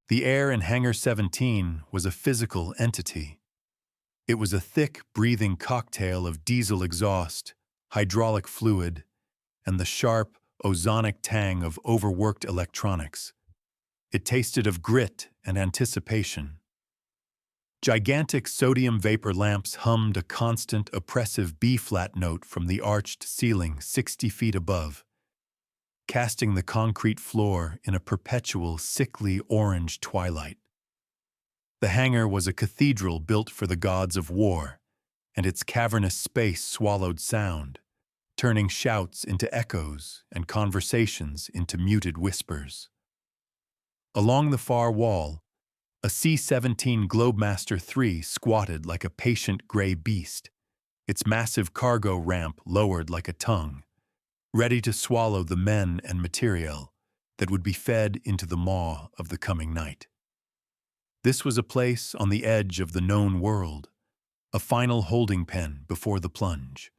The air in Hangar 17 was a physical entity. It was a thick, breathing cocktail of diesel exhaust, hydraulic fluid, and the sharp, ozonic tang of overworked electronics. It tasted of grit and anticipation. Gigantic sodium vapor lamps hummed a constant, oppressive B-flat note from the arched ceiling 60 feet above, casting the concrete floor in a perpetual, sickly orange twilight. The hangar was a cathedral built for the gods of war, and its cavernous space swallowed sound, turning shouts into echoes and conversations into muted whispers. Along the far wall, a C-17 Globemaster III squatted like a patient gray beast, its massive cargo ramp lowered like a tongue, ready to swallow the men and materiel that would be fed into the maw of the coming night. This was a place on the edge of the known world, a final holding pen before the plunge.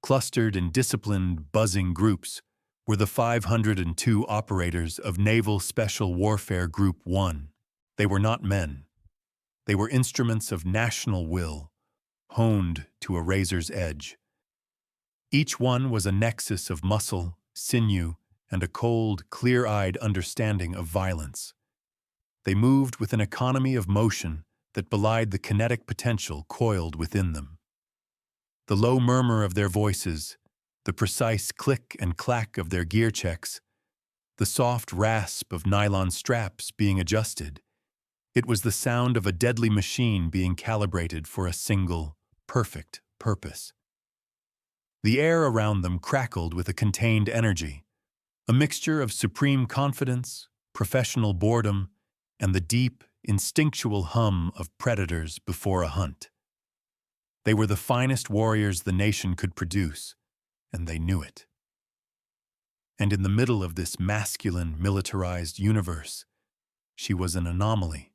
Clustered in disciplined, buzzing groups were the 502 operators of Naval Special Warfare Group 1. They were not men. They were instruments of national will, honed to a razor's edge. Each one was a nexus of muscle, sinew, and a cold, clear-eyed understanding of violence. They moved with an economy of motion that belied the kinetic potential coiled within them. The low murmur of their voices, the precise click and clack of their gear checks, the soft rasp of nylon straps being adjusted, it was the sound of a deadly machine being calibrated for a single, perfect purpose. The air around them crackled with a contained energy, a mixture of supreme confidence, professional boredom, and the deep, instinctual hum of predators before a hunt. They were the finest warriors the nation could produce, and they knew it. And in the middle of this masculine, militarized universe, she was an anomaly.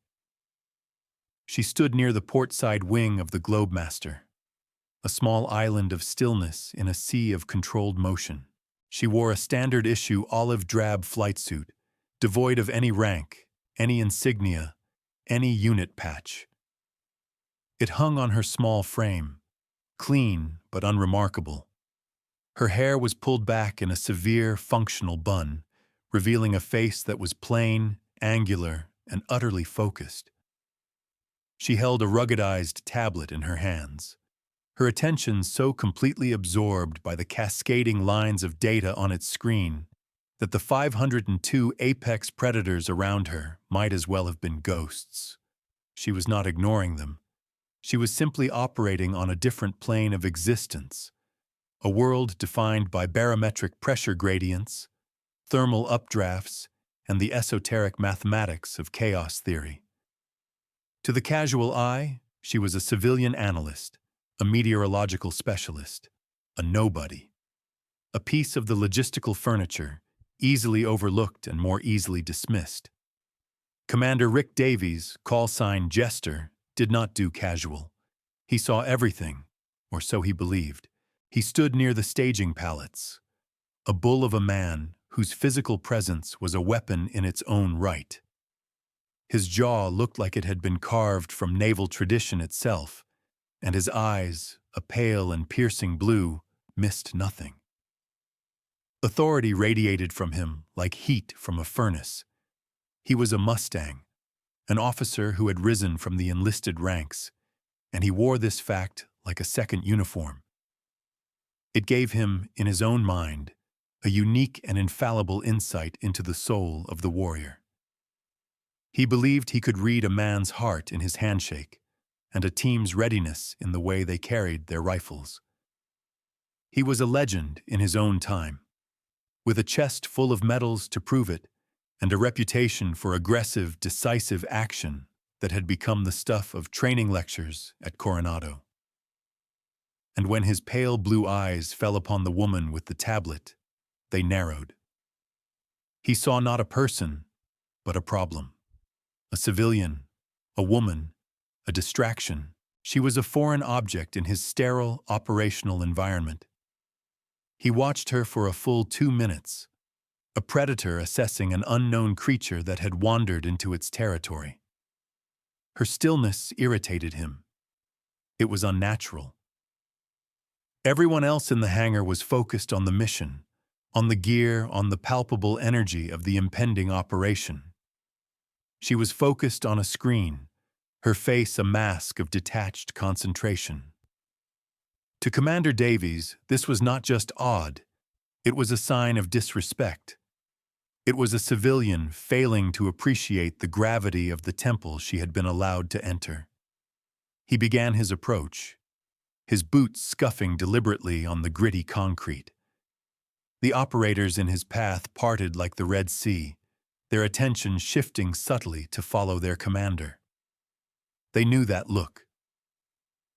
She stood near the portside wing of the Globemaster, a small island of stillness in a sea of controlled motion. She wore a standard-issue olive-drab flight suit, devoid of any rank, any insignia, any unit patch. It hung on her small frame, clean but unremarkable. Her hair was pulled back in a severe, functional bun, revealing a face that was plain, angular, and utterly focused. She held a ruggedized tablet in her hands, her attention so completely absorbed by the cascading lines of data on its screen that the 502 apex predators around her might as well have been ghosts. She was not ignoring them. She was simply operating on a different plane of existence, a world defined by barometric pressure gradients, thermal updrafts, and the esoteric mathematics of chaos theory. To the casual eye, she was a civilian analyst, a meteorological specialist, a nobody, a piece of the logistical furniture, easily overlooked and more easily dismissed. Commander Rick Davies, call sign Jester, did not do casual. He saw everything, or so he believed. He stood near the staging pallets, a bull of a man whose physical presence was a weapon in its own right. His jaw looked like it had been carved from naval tradition itself, and his eyes, a pale and piercing blue, missed nothing. Authority radiated from him like heat from a furnace. He was a Mustang, an officer who had risen from the enlisted ranks, and he wore this fact like a second uniform. It gave him, in his own mind, a unique and infallible insight into the soul of the warrior. He believed he could read a man's heart in his handshake, and a team's readiness in the way they carried their rifles. He was a legend in his own time, with a chest full of medals to prove it, and a reputation for aggressive, decisive action that had become the stuff of training lectures at Coronado. And when his pale blue eyes fell upon the woman with the tablet, they narrowed. He saw not a person, but a problem. A civilian, a woman, a distraction. She was a foreign object in his sterile, operational environment. He watched her for a full 2 minutes, a predator assessing an unknown creature that had wandered into its territory. Her stillness irritated him. It was unnatural. Everyone else in the hangar was focused on the mission, on the gear, on the palpable energy of the impending operation. She was focused on a screen, her face a mask of detached concentration. To Commander Davies, this was not just odd, it was a sign of disrespect. It was a civilian failing to appreciate the gravity of the temple she had been allowed to enter. He began his approach, his boots scuffing deliberately on the gritty concrete. The operators in his path parted like the Red Sea, their attention shifting subtly to follow their commander. They knew that look.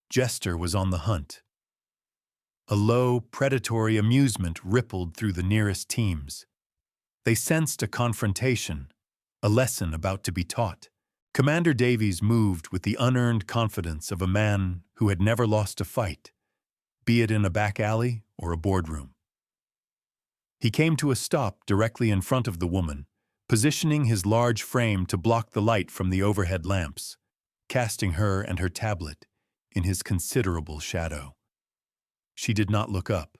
Jester was on the hunt. A low, predatory amusement rippled through the nearest teams. They sensed a confrontation, a lesson about to be taught. Commander Davies moved with the unearned confidence of a man who had never lost a fight, be it in a back alley or a boardroom. He came to a stop directly in front of the woman, positioning his large frame to block the light from the overhead lamps, casting her and her tablet in his considerable shadow. She did not look up.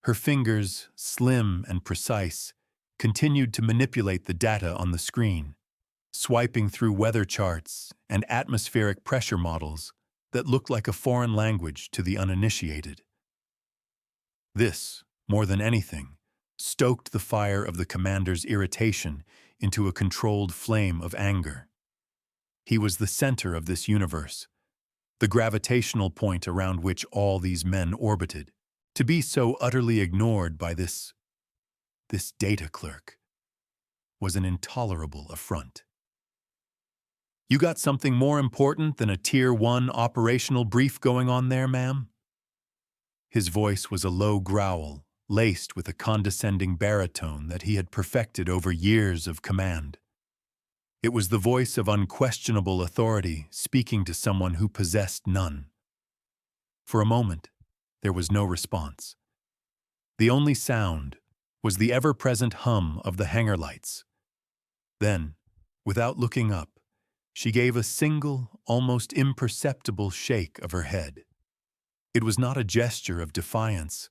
Her fingers, slim and precise, continued to manipulate the data on the screen, swiping through weather charts and atmospheric pressure models that looked like a foreign language to the uninitiated. This, more than anything, stoked the fire of the commander's irritation into a controlled flame of anger. He was the center of this universe, the gravitational point around which all these men orbited. To be so utterly ignored by this data clerk was an intolerable affront. "You got something more important than a Tier 1 operational brief going on there, ma'am?" His voice was a low growl, laced with a condescending baritone that he had perfected over years of command. It was the voice of unquestionable authority speaking to someone who possessed none. For a moment, there was no response. The only sound was the ever-present hum of the hangar lights. Then, without looking up, she gave a single, almost imperceptible shake of her head. It was not a gesture of defiance,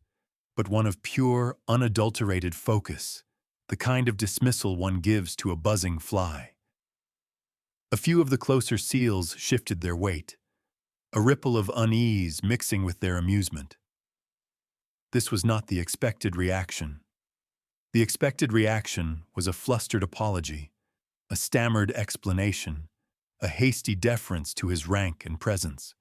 but one of pure, unadulterated focus, the kind of dismissal one gives to a buzzing fly. A few of the closer seals shifted their weight, a ripple of unease mixing with their amusement. This was not the expected reaction. The expected reaction was a flustered apology, a stammered explanation, a hasty deference to his rank and presence.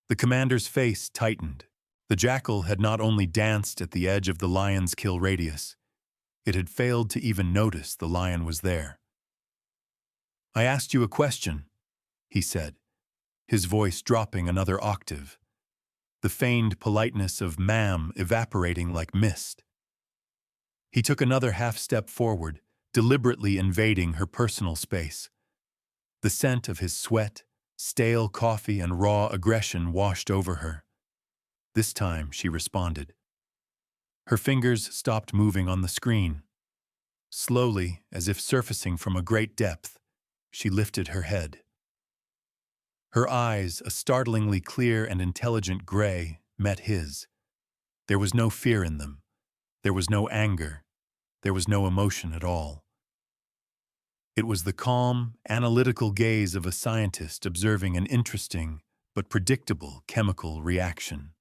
The commander's face tightened. The jackal had not only danced at the edge of the lion's kill radius, it had failed to even notice the lion was there. "I asked you a question," he said, his voice dropping another octave, the feigned politeness of "ma'am" evaporating like mist. He took another half-step forward, deliberately invading her personal space. The scent of his sweat, stale coffee, and raw aggression washed over her. This time she responded. Her fingers stopped moving on the screen. Slowly, as if surfacing from a great depth, she lifted her head. Her eyes, a startlingly clear and intelligent gray, met his. There was no fear in them. There was no anger. There was no emotion at all. It was the calm, analytical gaze of a scientist observing an interesting but predictable chemical reaction.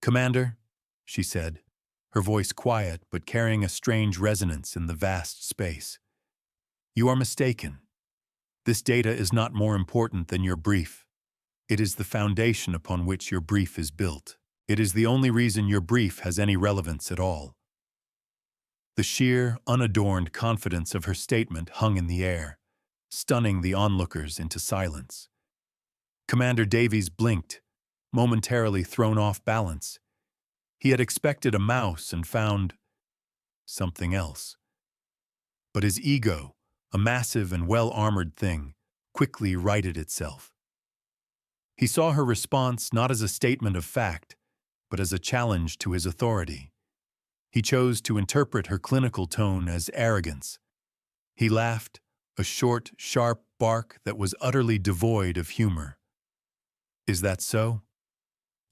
"Commander," she said, her voice quiet but carrying a strange resonance in the vast space. "You are mistaken. This data is not more important than your brief. It is the foundation upon which your brief is built. It is the only reason your brief has any relevance at all." The sheer, unadorned confidence of her statement hung in the air, stunning the onlookers into silence. Commander Davies blinked, momentarily thrown off balance. He had expected a mouse and found something else. But his ego, a massive and well-armored thing, quickly righted itself. He saw her response not as a statement of fact, but as a challenge to his authority. He chose to interpret her clinical tone as arrogance. He laughed, a short, sharp bark that was utterly devoid of humor. Is that so?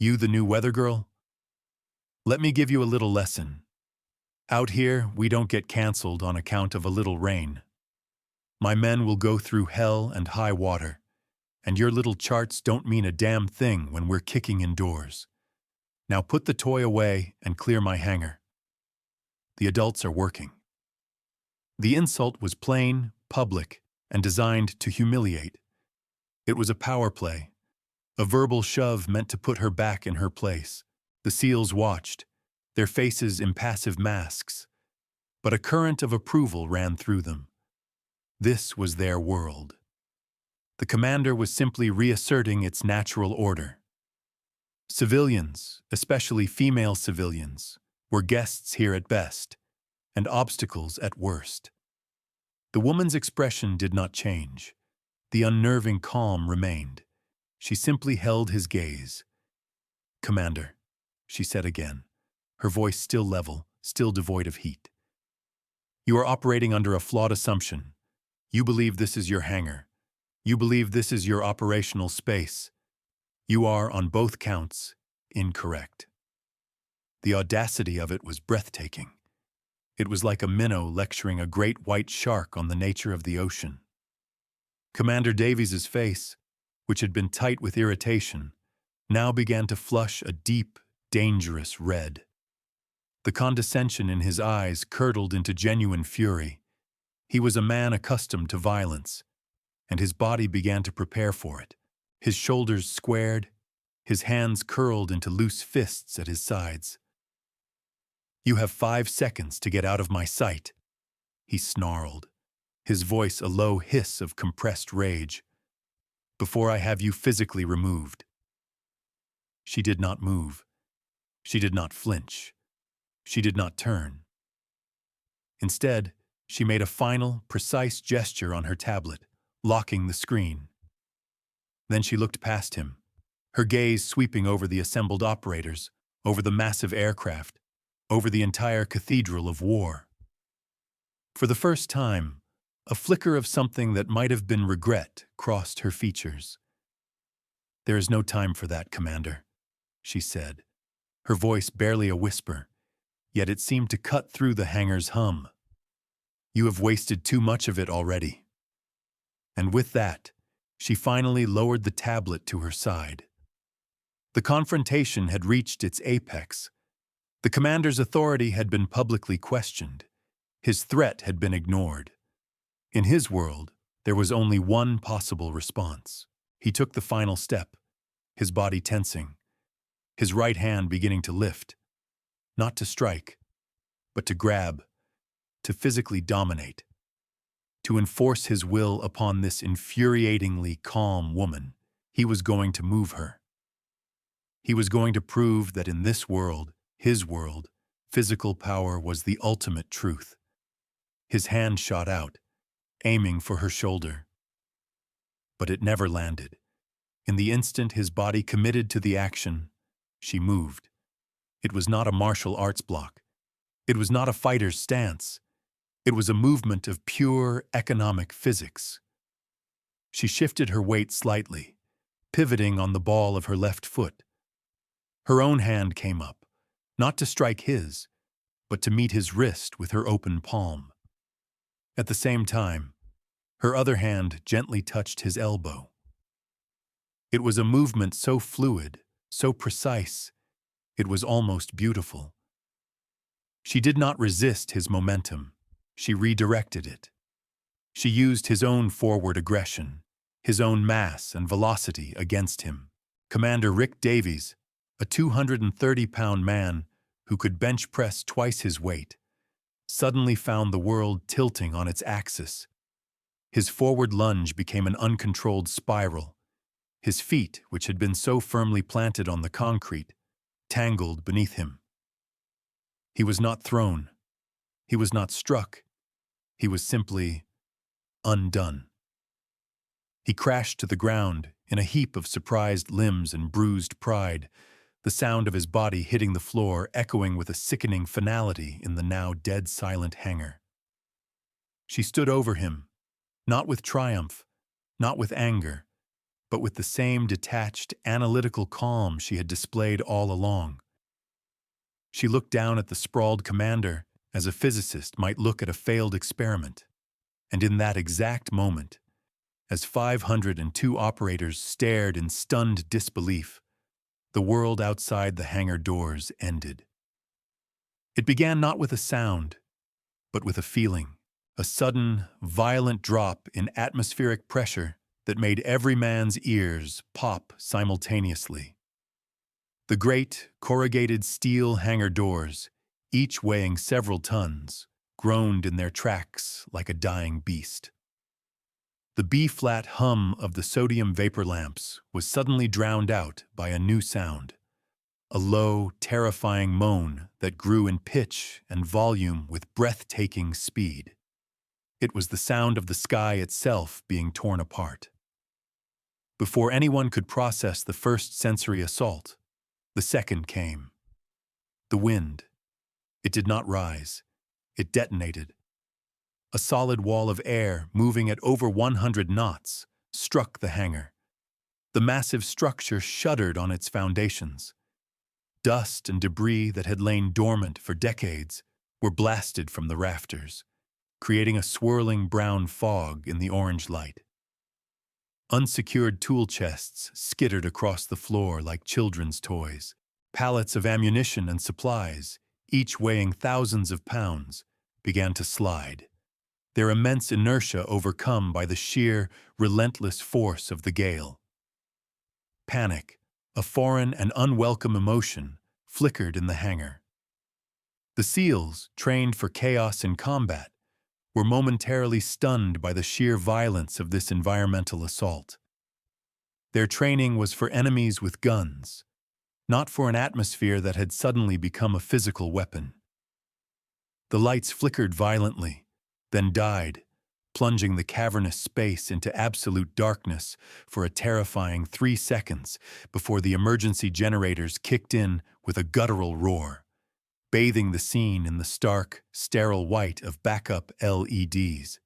You the new weather girl? Let me give you a little lesson. Out here, we don't get canceled on account of a little rain. My men will go through hell and high water, and your little charts don't mean a damn thing when we're kicking indoors. Now put the toy away and clear my hangar. The adults are working. The insult was plain, public, and designed to humiliate. It was a power play, a verbal shove meant to put her back in her place. The SEALs watched, their faces impassive masks, but a current of approval ran through them. This was their world. The commander was simply reasserting its natural order. Civilians, especially female civilians, were guests here at best, and obstacles at worst. The woman's expression did not change. The unnerving calm remained. She simply held his gaze. "Commander," she said again, her voice still level, still devoid of heat. "You are operating under a flawed assumption. You believe this is your hangar. You believe this is your operational space. You are, on both counts, incorrect." The audacity of it was breathtaking. It was like a minnow lecturing a great white shark on the nature of the ocean. Commander Davies's face, which had been tight with irritation, now began to flush a deep, dangerous red. The condescension in his eyes curdled into genuine fury. He was a man accustomed to violence, and his body began to prepare for it. His shoulders squared, his hands curled into loose fists at his sides. "You have 5 seconds to get out of my sight," he snarled, his voice a low hiss of compressed rage, "before I have you physically removed." She did not move. She did not flinch. She did not turn. Instead, she made a final, precise gesture on her tablet, locking the screen. Then she looked past him, her gaze sweeping over the assembled operators, over the massive aircraft, over the entire cathedral of war. For the first time, a flicker of something that might have been regret crossed her features. "There is no time for that, Commander," she said, her voice barely a whisper, yet it seemed to cut through the hangar's hum. "You have wasted too much of it already." And with that, she finally lowered the tablet to her side. The confrontation had reached its apex. The commander's authority had been publicly questioned. His threat had been ignored. In his world, there was only one possible response. He took the final step, his body tensing, his right hand beginning to lift, not to strike, but to grab, to physically dominate, to enforce his will upon this infuriatingly calm woman. He was going to move her. He was going to prove that in this world, his world, physical power was the ultimate truth. His hand shot out, aiming for her shoulder. But it never landed. In the instant his body committed to the action, she moved. It was not a martial arts block. It was not a fighter's stance. It was a movement of pure economic physics. She shifted her weight slightly, pivoting on the ball of her left foot. Her own hand came up, not to strike his, but to meet his wrist with her open palm. At the same time, her other hand gently touched his elbow. It was a movement so fluid, so precise, it was almost beautiful. She did not resist his momentum. She redirected it. She used his own forward aggression, his own mass and velocity against him. Commander Rick Davies, a 230-pound man who could bench press twice his weight, suddenly found the world tilting on its axis. His forward lunge became an uncontrolled spiral. His feet, which had been so firmly planted on the concrete, tangled beneath him. He was not thrown. He was not struck. He was simply undone. He crashed to the ground in a heap of surprised limbs and bruised pride, the sound of his body hitting the floor echoing with a sickening finality in the now dead silent hangar. She stood over him, not with triumph, not with anger, but with the same detached, analytical calm she had displayed all along. She looked down at the sprawled commander as a physicist might look at a failed experiment. And in that exact moment, as 502 operators stared in stunned disbelief, the world outside the hangar doors ended. It began not with a sound, but with a feeling, a sudden, violent drop in atmospheric pressure that made every man's ears pop simultaneously. The great, corrugated steel hangar doors, each weighing several tons, groaned in their tracks like a dying beast. The B-flat hum of the sodium vapor lamps was suddenly drowned out by a new sound, a low, terrifying moan that grew in pitch and volume with breathtaking speed. It was the sound of the sky itself being torn apart. Before anyone could process the first sensory assault, the second came. The wind. It did not rise. It detonated. A solid wall of air, moving at over 100 knots, struck the hangar. The massive structure shuddered on its foundations. Dust and debris that had lain dormant for decades were blasted from the rafters, creating a swirling brown fog in the orange light. Unsecured tool chests skittered across the floor like children's toys. Pallets of ammunition and supplies, each weighing thousands of pounds, began to slide, their immense inertia overcome by the sheer, relentless force of the gale. Panic, a foreign and unwelcome emotion, flickered in the hangar. The SEALs, trained for chaos in combat, were momentarily stunned by the sheer violence of this environmental assault. Their training was for enemies with guns, not for an atmosphere that had suddenly become a physical weapon. The lights flickered violently, then died, plunging the cavernous space into absolute darkness for a terrifying 3 seconds before the emergency generators kicked in with a guttural roar, bathing the scene in the stark, sterile white of backup LEDs.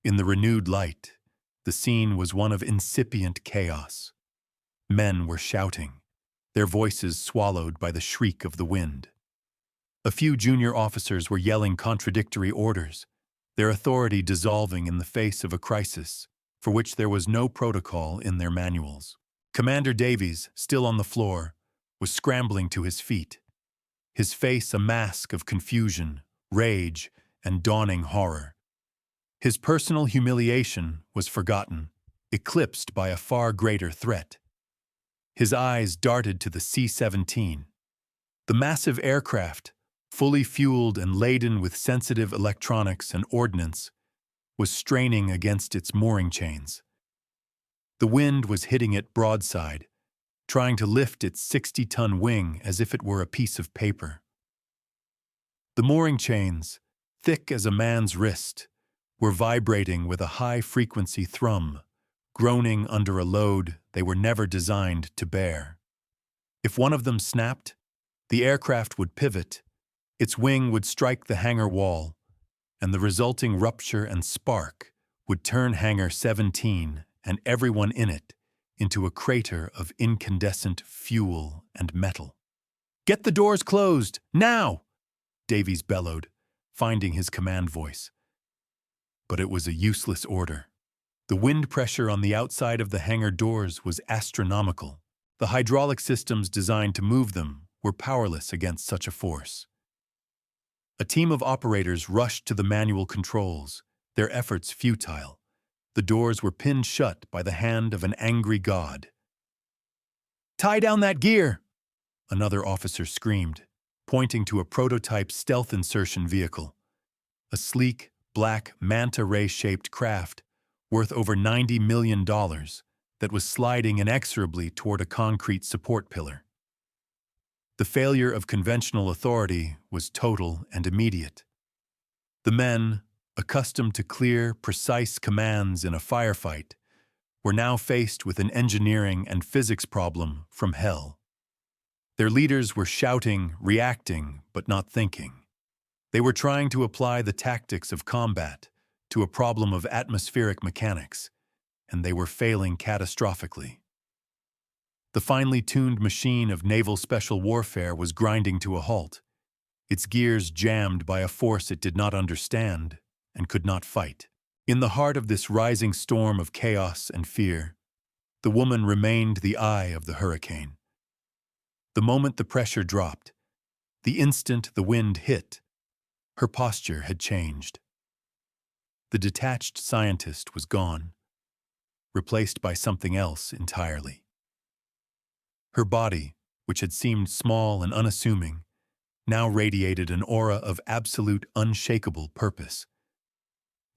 In the renewed light, the scene was one of incipient chaos. Men were shouting, their voices swallowed by the shriek of the wind. A few junior officers were yelling contradictory orders, their authority dissolving in the face of a crisis for which there was no protocol in their manuals. Commander Davies, still on the floor, was scrambling to his feet, his face a mask of confusion, rage, and dawning horror. His personal humiliation was forgotten, eclipsed by a far greater threat. His eyes darted to the C-17. The massive aircraft, fully fueled and laden with sensitive electronics and ordnance, was straining against its mooring chains. The wind was hitting it broadside, trying to lift its 60-ton wing as if it were a piece of paper. The mooring chains, thick as a man's wrist, were vibrating with a high-frequency thrum, groaning under a load they were never designed to bear. If one of them snapped, the aircraft would pivot, its wing would strike the hangar wall, and the resulting rupture and spark would turn Hangar 17 and everyone in it into a crater of incandescent fuel and metal. "Get the doors closed, now!" Davies bellowed, finding his command voice. But it was a useless order. The wind pressure on the outside of the hangar doors was astronomical. The hydraulic systems designed to move them were powerless against such a force. A team of operators rushed to the manual controls, their efforts futile. The doors were pinned shut by the hand of an angry god. "Tie down that gear!" another officer screamed, pointing to a prototype stealth insertion vehicle. A sleek, black, manta ray-shaped craft worth over $90 million that was sliding inexorably toward a concrete support pillar. The failure of conventional authority was total and immediate. The men, accustomed to clear, precise commands in a firefight, were now faced with an engineering and physics problem from hell. Their leaders were shouting, reacting, but not thinking. They were trying to apply the tactics of combat to a problem of atmospheric mechanics, and they were failing catastrophically. The finely tuned machine of naval special warfare was grinding to a halt, its gears jammed by a force it did not understand and could not fight. In the heart of this rising storm of chaos and fear, the woman remained the eye of the hurricane. The moment the pressure dropped, the instant the wind hit, her posture had changed. The detached scientist was gone, replaced by something else entirely. Her body, which had seemed small and unassuming, now radiated an aura of absolute, unshakable purpose.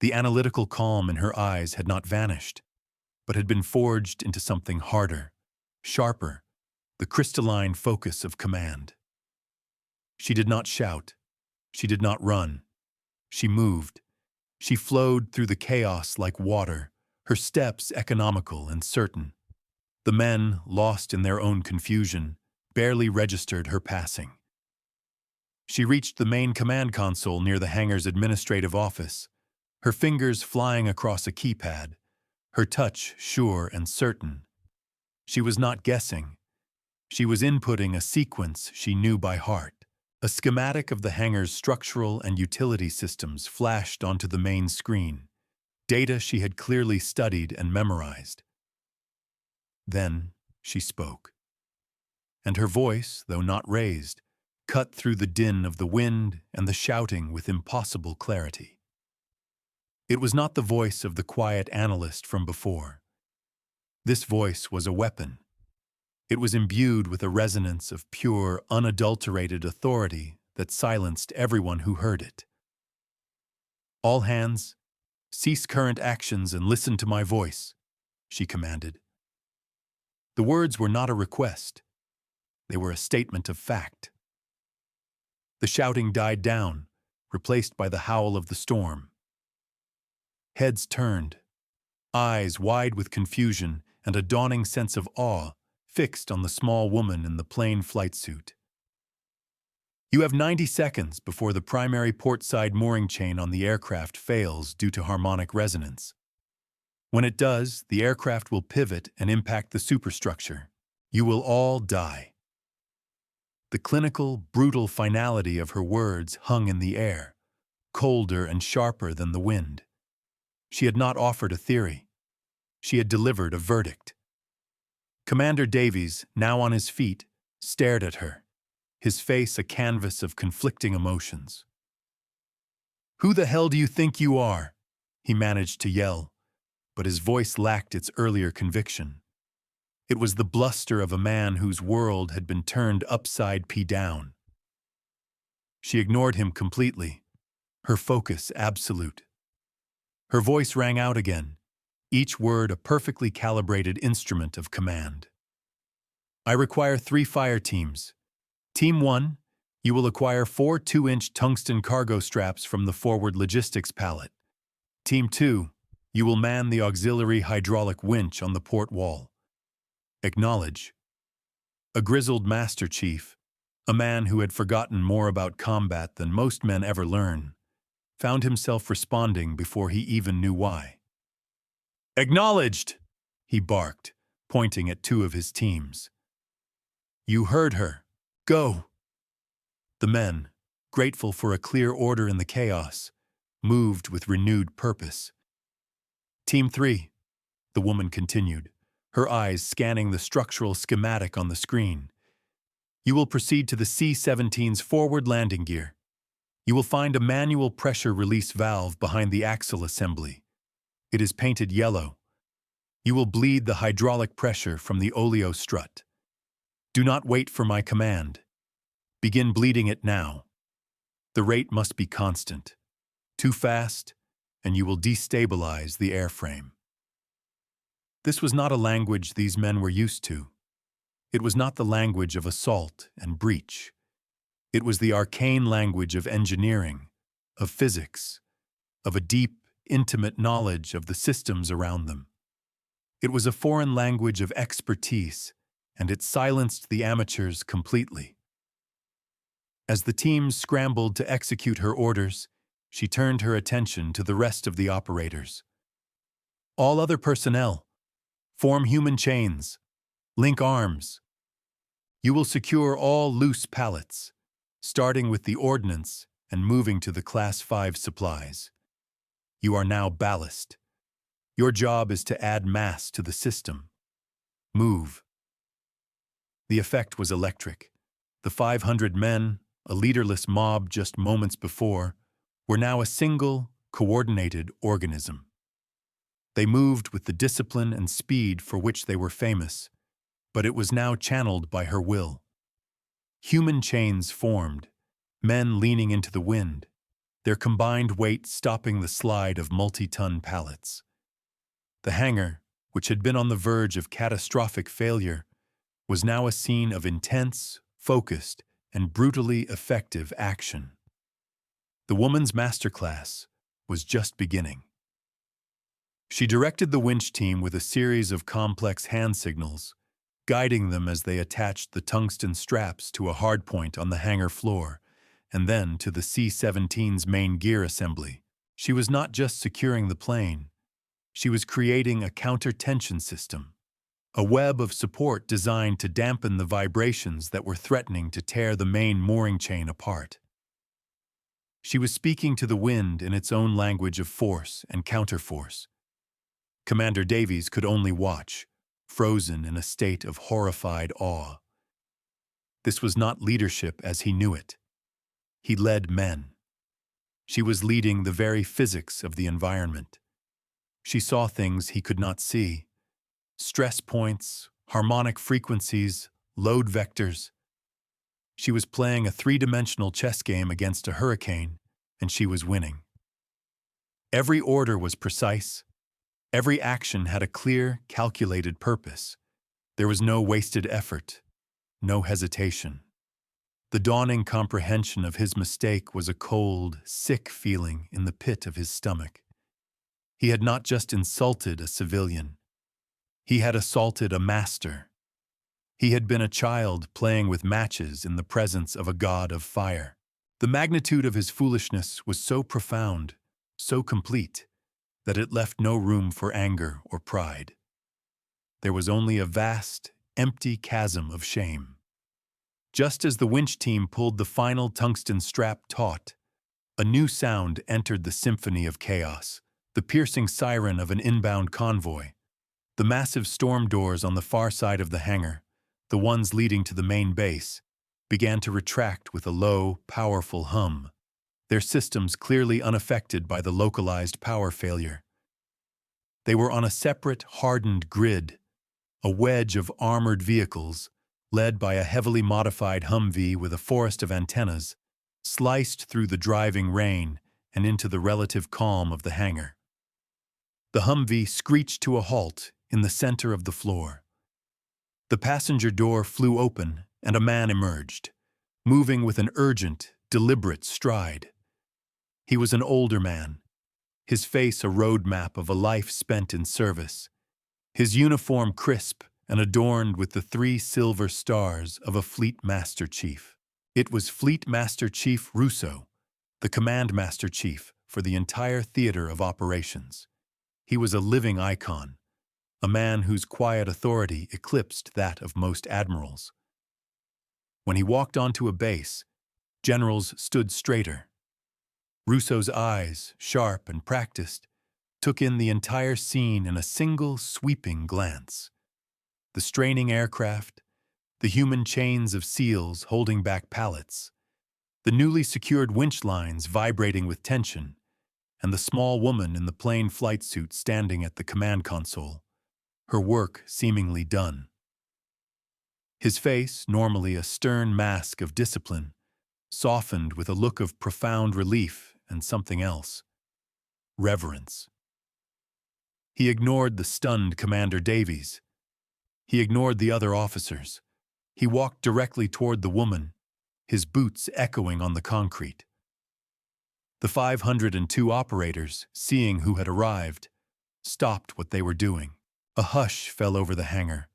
The analytical calm in her eyes had not vanished, but had been forged into something harder, sharper, the crystalline focus of command. She did not shout. She did not run. She moved. She flowed through the chaos like water, her steps economical and certain. The men, lost in their own confusion, barely registered her passing. She reached the main command console near the hangar's administrative office, her fingers flying across a keypad, her touch sure and certain. She was not guessing. She was inputting a sequence she knew by heart. A schematic of the hangar's structural and utility systems flashed onto the main screen, data she had clearly studied and memorized. Then she spoke. And her voice, though not raised, cut through the din of the wind and the shouting with impossible clarity. It was not the voice of the quiet analyst from before. This voice was a weapon. It was imbued with a resonance of pure, unadulterated authority that silenced everyone who heard it. "All hands, cease current actions and listen to my voice," she commanded. The words were not a request. They were a statement of fact. The shouting died down, replaced by the howl of the storm. Heads turned, eyes wide with confusion and a dawning sense of awe fixed on the small woman in the plain flight suit. "You have 90 seconds before the primary port-side mooring chain on the aircraft fails due to harmonic resonance. When it does, the aircraft will pivot and impact the superstructure. You will all die." The clinical, brutal finality of her words hung in the air, colder and sharper than the wind. She had not offered a theory. She had delivered a verdict. Commander Davies, now on his feet, stared at her, his face a canvas of conflicting emotions. "Who the hell do you think you are?" he managed to yell, but his voice lacked its earlier conviction. It was the bluster of a man whose world had been turned upside down. She ignored him completely, her focus absolute. Her voice rang out again, each word a perfectly calibrated instrument of command. "I require 3 fire teams. Team 1, you will acquire 4 2-inch tungsten cargo straps from the forward logistics pallet. Team 2, you will man the auxiliary hydraulic winch on the port wall. Acknowledge." A grizzled master chief, a man who had forgotten more about combat than most men ever learn, found himself responding before he even knew why. "Acknowledged!" he barked, pointing at 2 of his teams. "You heard her. Go!" The men, grateful for a clear order in the chaos, moved with renewed purpose. "Team 3, the woman continued, her eyes scanning the structural schematic on the screen. "You will proceed to the C-17's forward landing gear. You will find a manual pressure release valve behind the axle assembly. It is painted yellow. You will bleed the hydraulic pressure from the oleo strut. Do not wait for my command. Begin bleeding it now. The rate must be constant. Too fast, and you will destabilize the airframe." This was not a language these men were used to. It was not the language of assault and breach. It was the arcane language of engineering, of physics, of a deep, intimate knowledge of the systems around them. It was a foreign language of expertise, and it silenced the amateurs completely. As the teams scrambled to execute her orders, she turned her attention to the rest of the operators. All other personnel, form human chains, link arms. You will secure all loose pallets, starting with the ordnance and moving to the Class 5 supplies. You are now ballast. Your job is to add mass to the system. Move. The effect was electric. The 500 men, a leaderless mob just moments before, were now a single, coordinated organism. They moved with the discipline and speed for which they were famous, but it was now channeled by her will. Human chains formed, men leaning into the wind, their combined weight stopping the slide of multi-ton pallets. The hangar, which had been on the verge of catastrophic failure, was now a scene of intense, focused, and brutally effective action. The woman's masterclass was just beginning. She directed the winch team with a series of complex hand signals, guiding them as they attached the tungsten straps to a hardpoint on the hangar floor, and then to the C-17's main gear assembly. She was not just securing the plane, she was creating a counter-tension system, a web of support designed to dampen the vibrations that were threatening to tear the main mooring chain apart. She was speaking to the wind in its own language of force and counterforce. Commander Davies could only watch, frozen in a state of horrified awe. This was not leadership as he knew it. He led men. She was leading the very physics of the environment. She saw things he could not see. Stress points, harmonic frequencies, load vectors. She was playing a three-dimensional chess game against a hurricane, and she was winning. Every order was precise. Every action had a clear, calculated purpose. There was no wasted effort, no hesitation. The dawning comprehension of his mistake was a cold, sick feeling in the pit of his stomach. He had not just insulted a civilian. He had assaulted a master. He had been a child playing with matches in the presence of a god of fire. The magnitude of his foolishness was so profound, so complete, that it left no room for anger or pride. There was only a vast, empty chasm of shame. Just as the winch team pulled the final tungsten strap taut, a new sound entered the symphony of chaos, the piercing siren of an inbound convoy. The massive storm doors on the far side of the hangar, the ones leading to the main base, began to retract with a low, powerful hum, their systems clearly unaffected by the localized power failure. They were on a separate, hardened grid, a wedge of armored vehicles, led by a heavily modified Humvee with a forest of antennas, sliced through the driving rain and into the relative calm of the hangar. The Humvee screeched to a halt in the center of the floor. The passenger door flew open and a man emerged, moving with an urgent, deliberate stride. He was an older man, his face a roadmap of a life spent in service, his uniform crisp and adorned with the 3 silver stars of a Fleet Master Chief. It was Fleet Master Chief Russo, the Command Master Chief for the entire theater of operations. He was a living icon, a man whose quiet authority eclipsed that of most admirals. When he walked onto a base, generals stood straighter. Russo's eyes, sharp and practiced, took in the entire scene in a single sweeping glance. The straining aircraft, the human chains of seals holding back pallets, the newly secured winch lines vibrating with tension, and the small woman in the plain flight suit standing at the command console, her work seemingly done. His face, normally a stern mask of discipline, softened with a look of profound relief and something else: reverence. He ignored the stunned Commander Davies. He ignored the other officers. He walked directly toward the woman, his boots echoing on the concrete. The 502 operators, seeing who had arrived, stopped what they were doing. A hush fell over the hangar.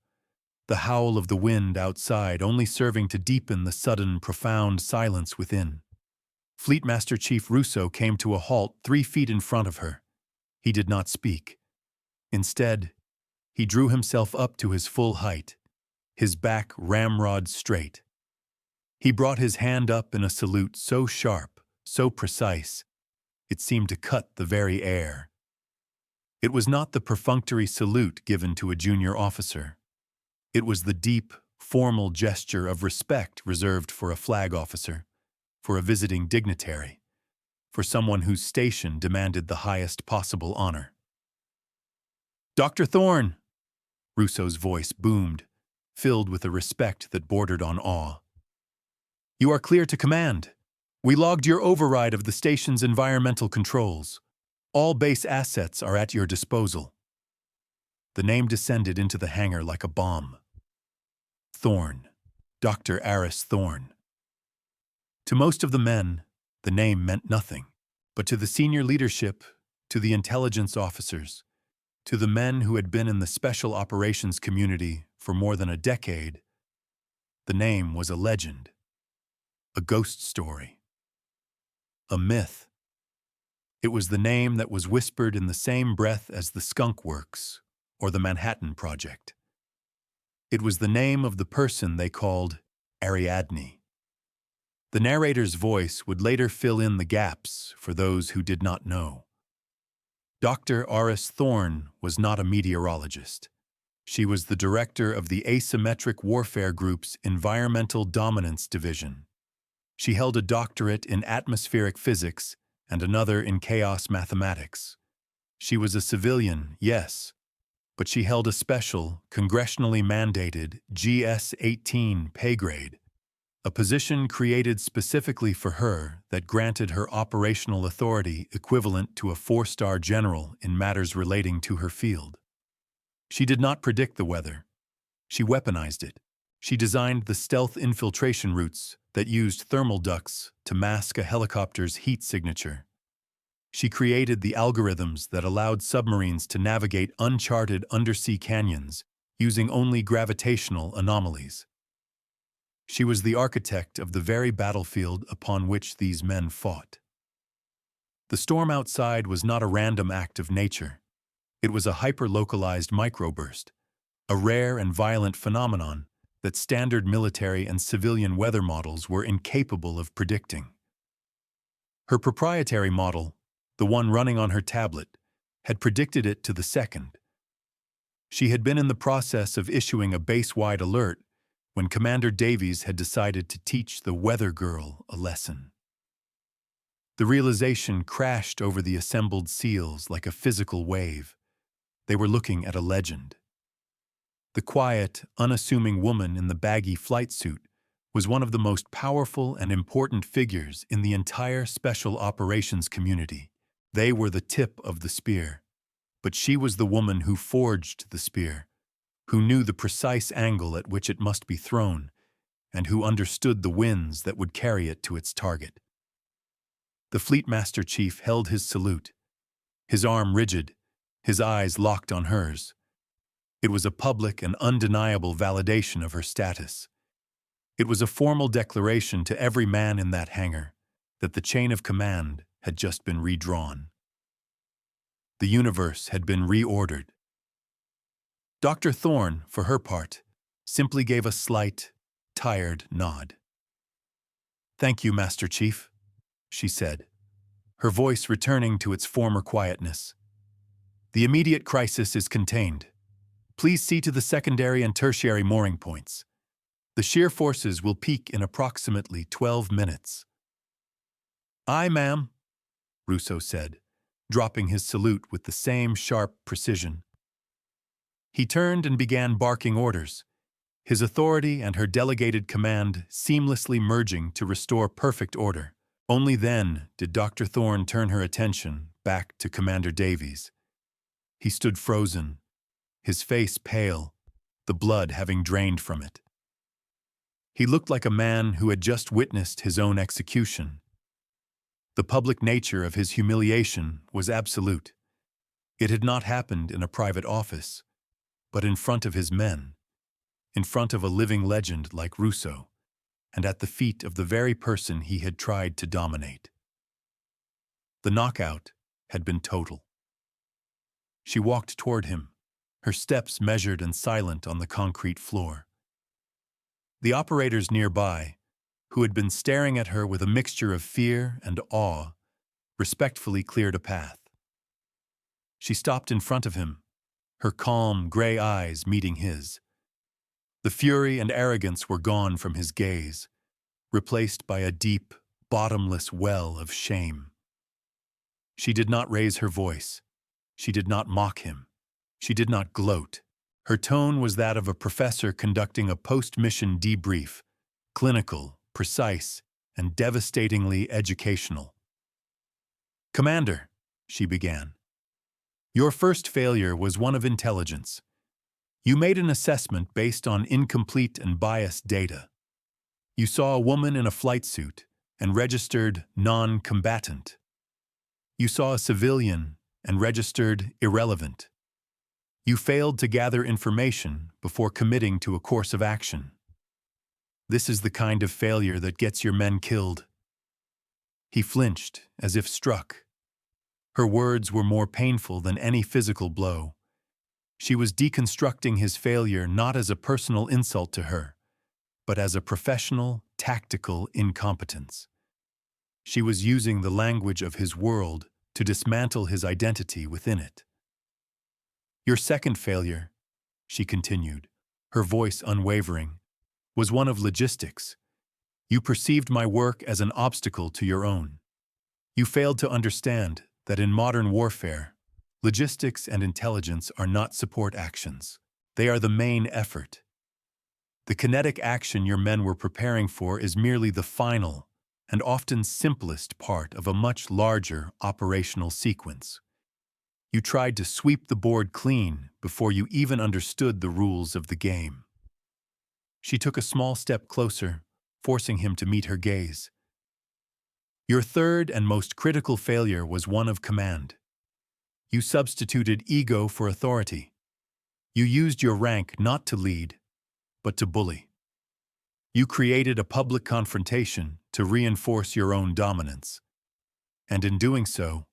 the howl of the wind outside only serving to deepen the sudden, profound silence within. Fleet Master Chief Russo came to a halt 3 feet in front of her. He did not speak. Instead, he drew himself up to his full height, his back ramrod straight. He brought his hand up in a salute so sharp, so precise, it seemed to cut the very air. It was not the perfunctory salute given to a junior officer. It was the deep, formal gesture of respect reserved for a flag officer, for a visiting dignitary, for someone whose station demanded the highest possible honor. "Dr. Thorne!" Russo's voice boomed, filled with a respect that bordered on awe. "You are clear to command. We logged your override of the station's environmental controls. All base assets are at your disposal." The name descended into the hangar like a bomb. Thorne. Dr. Aris Thorne. To most of the men, the name meant nothing. But to the senior leadership, to the intelligence officers, to the men who had been in the special operations community for more than a decade, the name was a legend, a ghost story, a myth. It was the name that was whispered in the same breath as the Skunk Works or the Manhattan Project. It was the name of the person they called Ariadne. The narrator's voice would later fill in the gaps for those who did not know. Dr. Aris Thorne was not a meteorologist. She was the director of the Asymmetric Warfare Group's Environmental Dominance Division. She held a doctorate in atmospheric physics and another in chaos mathematics. She was a civilian, yes, but she held a special, congressionally mandated GS-18 pay grade, a position created specifically for her that granted her operational authority equivalent to a 4-star general in matters relating to her field. She did not predict the weather. She weaponized it. She designed the stealth infiltration routes that used thermal ducts to mask a helicopter's heat signature. She created the algorithms that allowed submarines to navigate uncharted undersea canyons using only gravitational anomalies. She was the architect of the very battlefield upon which these men fought. The storm outside was not a random act of nature. It was a hyper-localized microburst, a rare and violent phenomenon that standard military and civilian weather models were incapable of predicting. Her proprietary model, the one running on her tablet, had predicted it to the second. She had been in the process of issuing a base-wide alert when Commander Davies had decided to teach the weather girl a lesson. The realization crashed over the assembled SEALs like a physical wave. They were looking at a legend. The quiet, unassuming woman in the baggy flight suit was one of the most powerful and important figures in the entire special operations community. They were the tip of the spear, but she was the woman who forged the spear, who knew the precise angle at which it must be thrown, and who understood the winds that would carry it to its target. The Fleet Master Chief held his salute, his arm rigid, his eyes locked on hers. It was a public and undeniable validation of her status. It was a formal declaration to every man in that hangar that the chain of command had just been redrawn. The universe had been reordered. Dr. Thorne, for her part, simply gave a slight, tired nod. "Thank you, Master Chief," she said, her voice returning to its former quietness. "The immediate crisis is contained. Please see to the secondary and tertiary mooring points. The shear forces will peak in approximately 12 minutes. "Aye, ma'am," Russo said, dropping his salute with the same sharp precision. He turned and began barking orders, his authority and her delegated command seamlessly merging to restore perfect order. Only then did Dr. Thorne turn her attention back to Commander Davies. He stood frozen, his face pale, the blood having drained from it. He looked like a man who had just witnessed his own execution. The public nature of his humiliation was absolute. It had not happened in a private office, but in front of his men, in front of a living legend like Rousseau, and at the feet of the very person he had tried to dominate. The knockout had been total. She walked toward him, her steps measured and silent on the concrete floor. The operators nearby, who had been staring at her with a mixture of fear and awe, respectfully cleared a path. She stopped in front of him, her calm, gray eyes meeting his. The fury and arrogance were gone from his gaze, replaced by a deep, bottomless well of shame. She did not raise her voice. She did not mock him. She did not gloat. Her tone was that of a professor conducting a post-mission debrief, clinical, precise, and devastatingly educational. "Commander," she began, "your first failure was one of intelligence. You made an assessment based on incomplete and biased data. You saw a woman in a flight suit and registered non-combatant. You saw a civilian and registered irrelevant. You failed to gather information before committing to a course of action. This is the kind of failure that gets your men killed." He flinched, as if struck. Her words were more painful than any physical blow. She was deconstructing his failure not as a personal insult to her, but as a professional, tactical incompetence. She was using the language of his world to dismantle his identity within it. "Your second failure," she continued, her voice unwavering, "was one of logistics. You perceived my work as an obstacle to your own. You failed to understand that in modern warfare, logistics and intelligence are not support actions. They are the main effort. The kinetic action your men were preparing for is merely the final and often simplest part of a much larger operational sequence. You tried to sweep the board clean before you even understood the rules of the game." She took a small step closer, forcing him to meet her gaze. "Your third and most critical failure was one of command. You substituted ego for authority. You used your rank not to lead, but to bully. You created a public confrontation to reinforce your own dominance. And in doing so,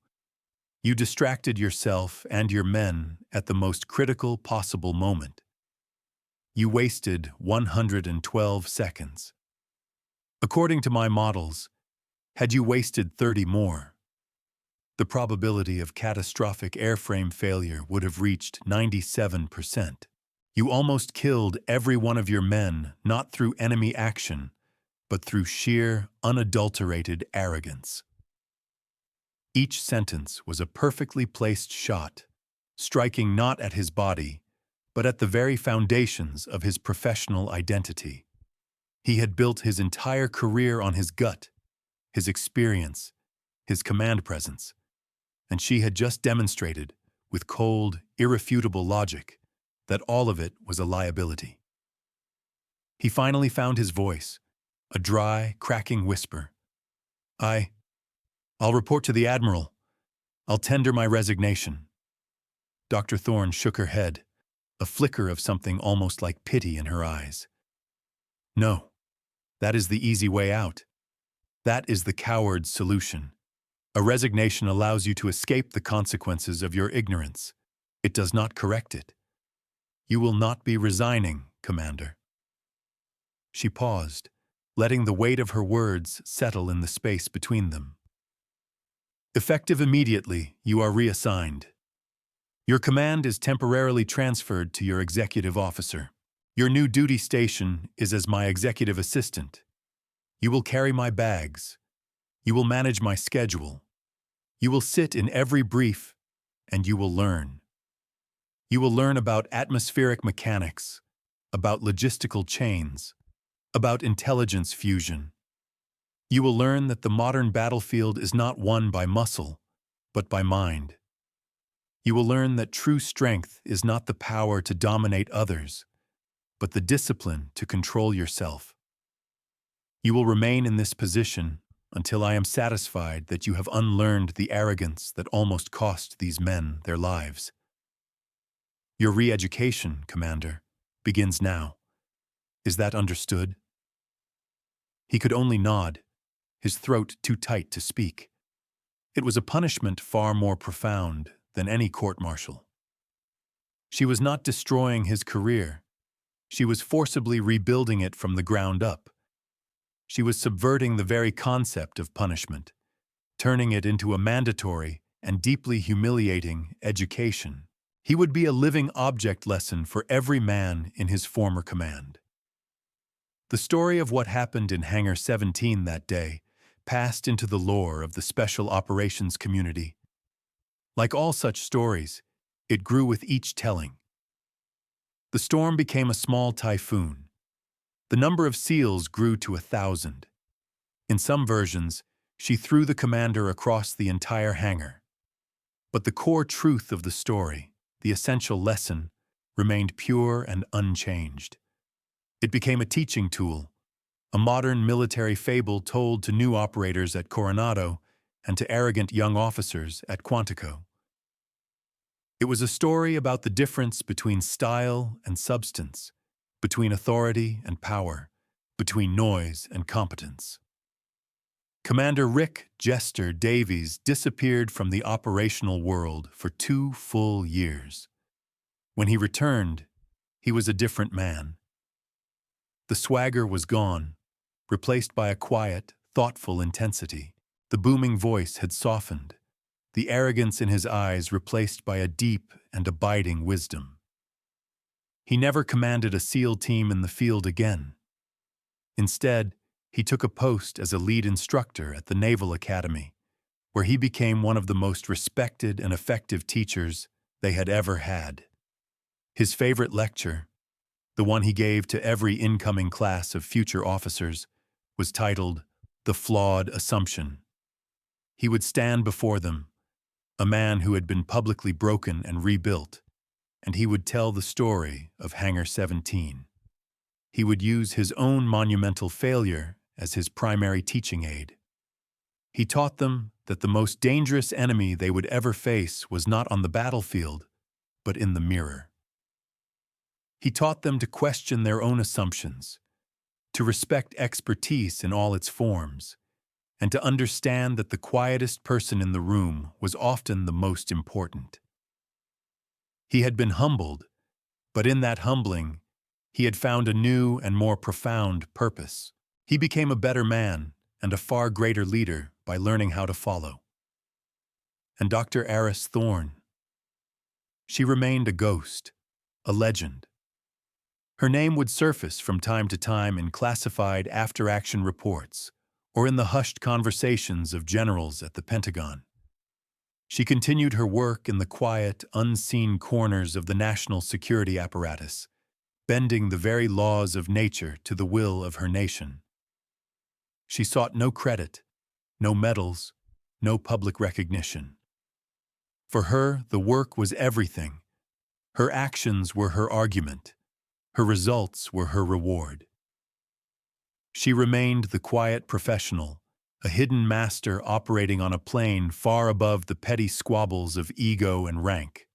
you distracted yourself and your men at the most critical possible moment. You wasted 112 seconds. According to my models, had you wasted 30 more, the probability of catastrophic airframe failure would have reached 97%. You almost killed every one of your men, not through enemy action, but through sheer, unadulterated arrogance." Each sentence was a perfectly placed shot, striking not at his body, but at the very foundations of his professional identity. He had built his entire career on his gut, his experience, his command presence, and she had just demonstrated, with cold, irrefutable logic, that all of it was a liability. He finally found his voice, a dry, cracking whisper. I'll report to the Admiral. I'll tender my resignation." Dr. Thorne shook her head, a flicker of something almost like pity in her eyes. "No, that is the easy way out. That is the coward's solution. A resignation allows you to escape the consequences of your ignorance. It does not correct it. You will not be resigning, Commander." She paused, letting the weight of her words settle in the space between them. "Effective immediately, you are reassigned. Your command is temporarily transferred to your executive officer. Your new duty station is as my executive assistant. You will carry my bags. You will manage my schedule. You will sit in every brief, and you will learn. You will learn about atmospheric mechanics, about logistical chains, about intelligence fusion. You will learn that the modern battlefield is not won by muscle, but by mind. You will learn that true strength is not the power to dominate others, but the discipline to control yourself. You will remain in this position until I am satisfied that you have unlearned the arrogance that almost cost these men their lives. Your re-education, Commander, begins now. Is that understood? He could only nod, his throat too tight to speak. It was a punishment far more profound than any court-martial. She was not destroying his career. She was forcibly rebuilding it from the ground up. She was subverting the very concept of punishment, turning it into a mandatory and deeply humiliating education. He would be a living object lesson for every man in his former command. The story of what happened in Hangar 17 that day passed into the lore of the Special Operations community. Like all such stories, it grew with each telling. The storm became a small typhoon. The number of SEALs grew to 1,000. In some versions, she threw the commander across the entire hangar. But the core truth of the story, the essential lesson, remained pure and unchanged. It became a teaching tool, a modern military fable told to new operators at Coronado and to arrogant young officers at Quantico. It was a story about the difference between style and substance, between authority and power, between noise and competence. Commander Rick Jester Davies disappeared from the operational world for 2 full years. When he returned, he was a different man. The swagger was gone, replaced by a quiet, thoughtful intensity. The booming voice had softened, the arrogance in his eyes replaced by a deep and abiding wisdom. He never commanded a SEAL team in the field again. Instead, he took a post as a lead instructor at the Naval Academy, where he became one of the most respected and effective teachers they had ever had. His favorite lecture, the one he gave to every incoming class of future officers, was titled "The Flawed Assumption." He would stand before them, a man who had been publicly broken and rebuilt, and he would tell the story of Hangar 17. He would use his own monumental failure as his primary teaching aid. He taught them that the most dangerous enemy they would ever face was not on the battlefield, but in the mirror. He taught them to question their own assumptions, to respect expertise in all its forms, and to understand that the quietest person in the room was often the most important. He had been humbled, but in that humbling, he had found a new and more profound purpose. He became a better man and a far greater leader by learning how to follow. And Dr. Aris Thorne? She remained a ghost, a legend. Her name would surface from time to time in classified after-action reports or in the hushed conversations of generals at the Pentagon. She continued her work in the quiet, unseen corners of the national security apparatus, bending the very laws of nature to the will of her nation. She sought no credit, no medals, no public recognition. For her, the work was everything. Her actions were her argument. Her results were her reward. She remained the quiet professional, a hidden master operating on a plane far above the petty squabbles of ego and rank.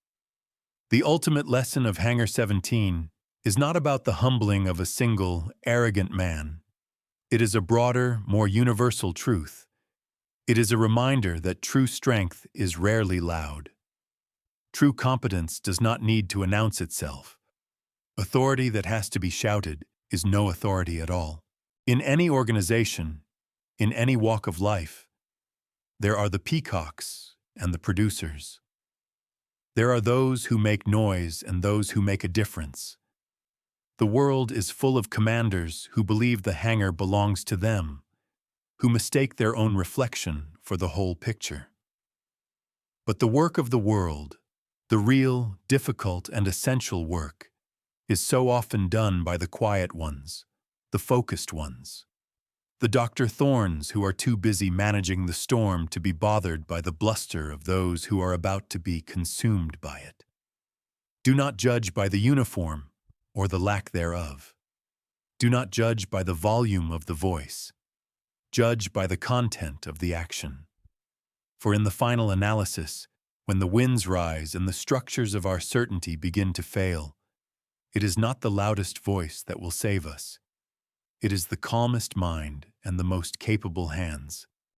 The ultimate lesson of Hangar 17 is not about the humbling of a single, arrogant man. It is a broader, more universal truth. It is a reminder that true strength is rarely loud. True competence does not need to announce itself. Authority that has to be shouted is no authority at all. In any organization, in any walk of life, there are the peacocks and the producers. There are those who make noise and those who make a difference. The world is full of commanders who believe the hangar belongs to them, who mistake their own reflection for the whole picture. But the work of the world, the real, difficult, and essential work, is so often done by the quiet ones, the focused ones, the Dr. Thorns who are too busy managing the storm to be bothered by the bluster of those who are about to be consumed by it. Do not judge by the uniform or the lack thereof. Do not judge by the volume of the voice. Judge by the content of the action. For in the final analysis, when the winds rise and the structures of our certainty begin to fail, It is not the loudest voice that will save us. It is the calmest mind and the most capable hands.